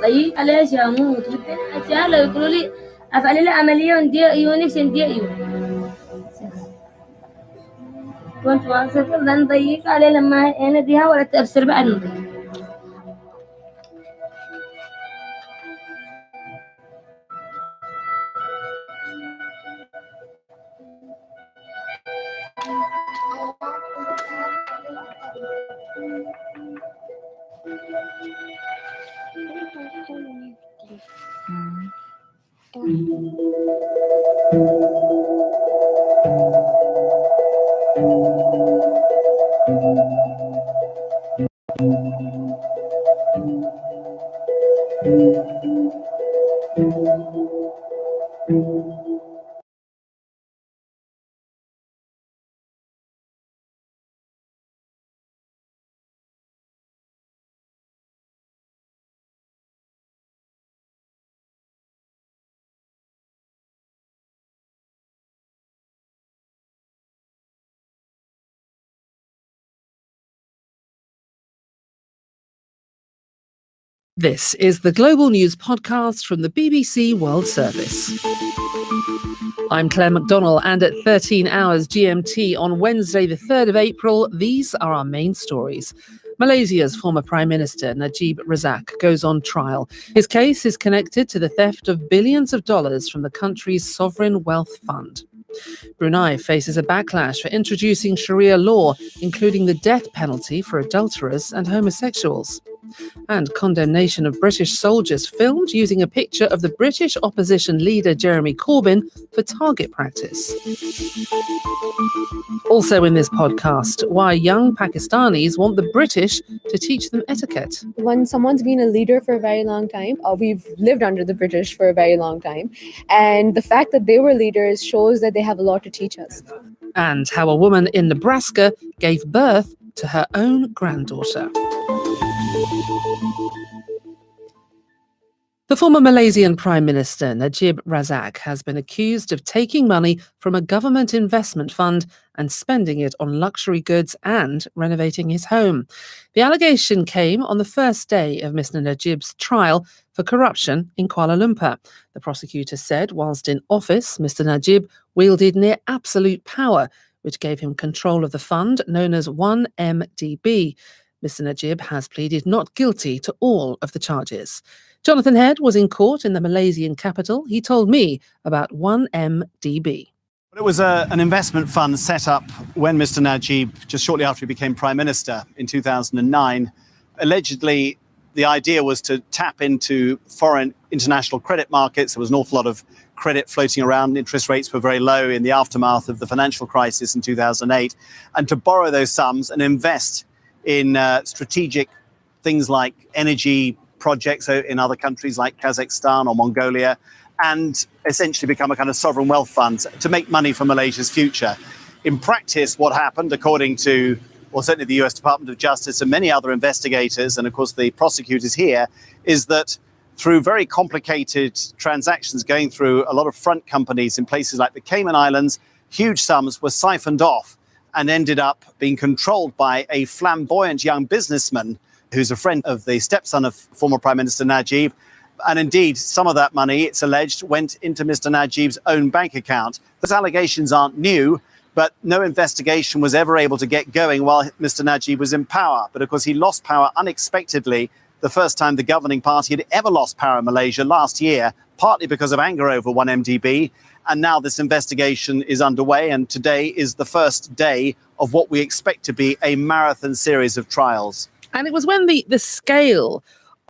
طيب ليش اموت بدنا اشياء لو يقولوا لي افعل لي عمليه وندي يونكس ندي كنت واثقه لن ضيق عليه لما انا ديها ولا تأثر بعد نضيق This is the Global News Podcast from the BBC World Service. I'm Claire McDonnell, and at 13 hours GMT on Wednesday, the 3rd of April, these are our main stories. Malaysia's former Prime Minister Najib Razak goes on trial. His case is connected to the theft of billions of dollars from the country's sovereign wealth fund. Brunei faces a backlash for introducing Sharia law, including the death penalty for adulterers and homosexuals. And condemnation of British soldiers filmed using a picture of the British opposition leader Jeremy Corbyn for target practice. Also in this podcast, why young Pakistanis want the British to teach them etiquette. When someone's been a leader for a very long time, we've lived under the British for a very long time, and the fact that they were leaders shows that they have a lot to teach us. And how a woman in Nebraska gave birth to her own granddaughter. The former Malaysian Prime Minister Najib Razak has been accused of taking money from a government investment fund and spending it on luxury goods and renovating his home. The allegation came on the first day of Mr. Najib's trial for corruption in Kuala Lumpur. The prosecutor said whilst in office, Mr. Najib wielded near absolute power, which gave him control of the fund known as 1MDB. Mr. Najib has pleaded not guilty to all of the charges. Jonathan Head was in court in the Malaysian capital. He told me about 1MDB. It was an investment fund set up when Mr. Najib, just shortly after he became Prime Minister in 2009. Allegedly, the idea was to tap into foreign international credit markets. There was an awful lot of credit floating around. Interest rates were very low in the aftermath of the financial crisis in 2008. And to borrow those sums and invest in strategic things like energy projects in other countries like Kazakhstan or Mongolia, and essentially become a kind of sovereign wealth fund to make money for Malaysia's future. In practice, what happened, according to, well, certainly the US Department of Justice and many other investigators, and of course the prosecutors here, is that through very complicated transactions going through a lot of front companies in places like the Cayman Islands, huge sums were siphoned off and ended up being controlled by a flamboyant young businessman who's a friend of the stepson of former Prime Minister Najib. And indeed, some of that money, it's alleged, went into Mr. Najib's own bank account. Those allegations aren't new, but no investigation was ever able to get going while Mr. Najib was in power. But of course, he lost power unexpectedly, the first time the governing party had ever lost power in Malaysia last year, partly because of anger over 1MDB. And now this investigation is underway, and today is the first day of what we expect to be a marathon series of trials. And it was when the scale